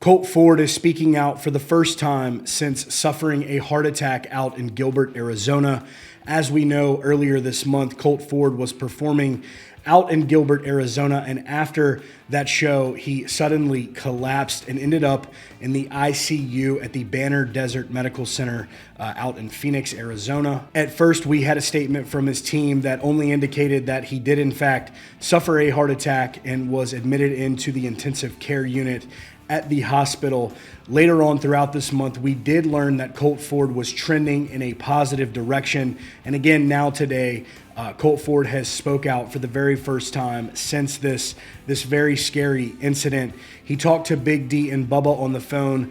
Colt Ford is speaking out for the first time since suffering a heart attack out in Gilbert, Arizona. As we know, earlier this month, Colt Ford was performing out in Gilbert, Arizona, and after that show, he suddenly collapsed and ended up in the ICU at the Banner Desert Medical Center out in Phoenix, Arizona. At first, we had a statement from his team that only indicated that he did, in fact, suffer a heart attack and was admitted into the intensive care unit at the hospital. Later on throughout this month, we did learn that Colt Ford was trending in a positive direction. And again, now today, Colt Ford has spoke out for the very first time since this very scary incident. He talked to Big D and Bubba on the phone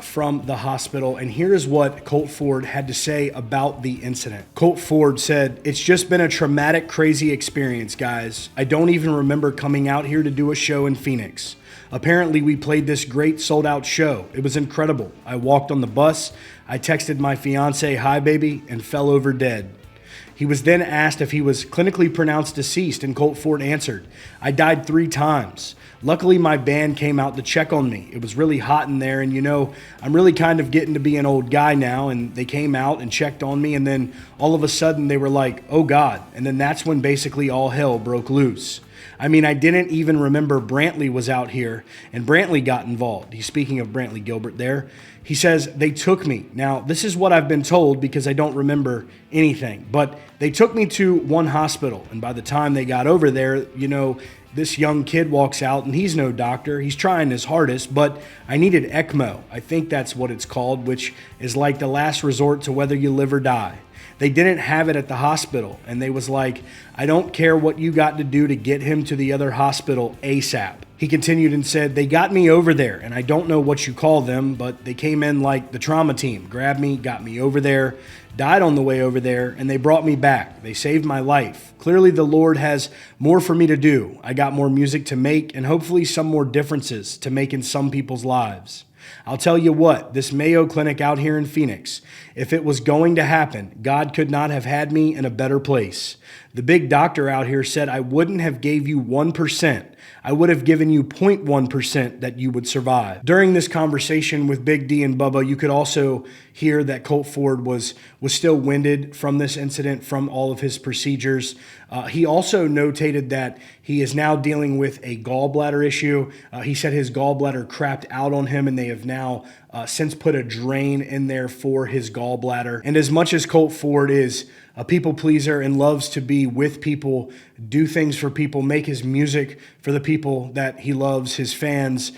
from the hospital, and here's what Colt Ford had to say about the incident. Colt Ford said, "It's just been a traumatic, crazy experience, guys. I don't even remember coming out here to do a show in Phoenix. Apparently, we played this great sold-out show. It was incredible. I walked on the bus, I texted my fiance, 'Hi, baby,' and fell over dead." He was then asked if he was clinically pronounced deceased, and Colt Ford answered, "I died 3 times. Luckily, my band came out to check on me. It was really hot in there, and I'm really kind of getting to be an old guy now, and they came out and checked on me, and then all of a sudden they were like, 'Oh God,' and then that's when basically all hell broke loose. I mean, I didn't even remember Brantley was out here, and Brantley got involved." He's speaking of Brantley Gilbert there. He says, "They took me. Now, this is what I've been told because I don't remember anything, but they took me to one hospital, and by the time they got over there, this young kid walks out, and he's no doctor. He's trying his hardest, but I needed ECMO. I think that's what it's called, which is like the last resort to whether you live or die. They didn't have it at the hospital, and they was like, 'I don't care what you got to do to get him to the other hospital ASAP.'" He continued and said, "They got me over there, and I don't know what you call them, but they came in like the trauma team, grabbed me, got me over there, died on the way over there, and they brought me back. They saved my life. Clearly the Lord has more for me to do. I got more music to make and hopefully some more differences to make in some people's lives. I'll tell you what, this Mayo Clinic out here in Phoenix, if it was going to happen, God could not have had me in a better place. The big doctor out here said I wouldn't have gave you 1%. I would have given you 0.1% that you would survive." During this conversation with Big D and Bubba, you could also hear that Colt Ford was still winded from this incident, from all of his procedures. He also notated that he is now dealing with a gallbladder issue. He said his gallbladder crapped out on him, and they have now since put a drain in there for his gallbladder. And as much as Colt Ford is a people pleaser and loves to be with people, do things for people, make his music for the people that he loves, his fans,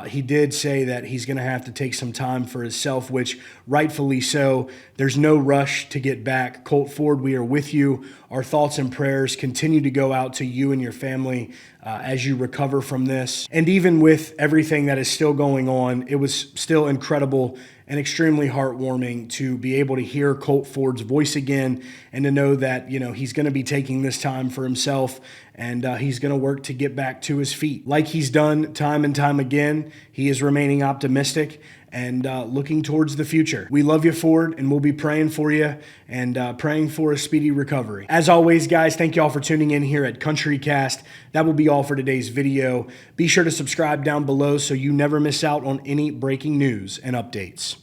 he did say that he's going to have to take some time for himself, which rightfully so. There's no rush to get back. Colt Ford, we are with you. Our thoughts and prayers continue to go out to you and your family as you recover from this. And even with everything that is still going on, it was still incredible and extremely heartwarming to be able to hear Colt Ford's voice again and to know that, he's going to be taking this time for himself, and he's going to work to get back to his feet. Like he's done time and time again, he is remaining optimistic and looking towards the future. We love you, Ford, and we'll be praying for you and praying for a speedy recovery. As always, guys, thank you all for tuning in here at CountryCast. That will be all for today's video. Be sure to subscribe down below so you never miss out on any breaking news and updates.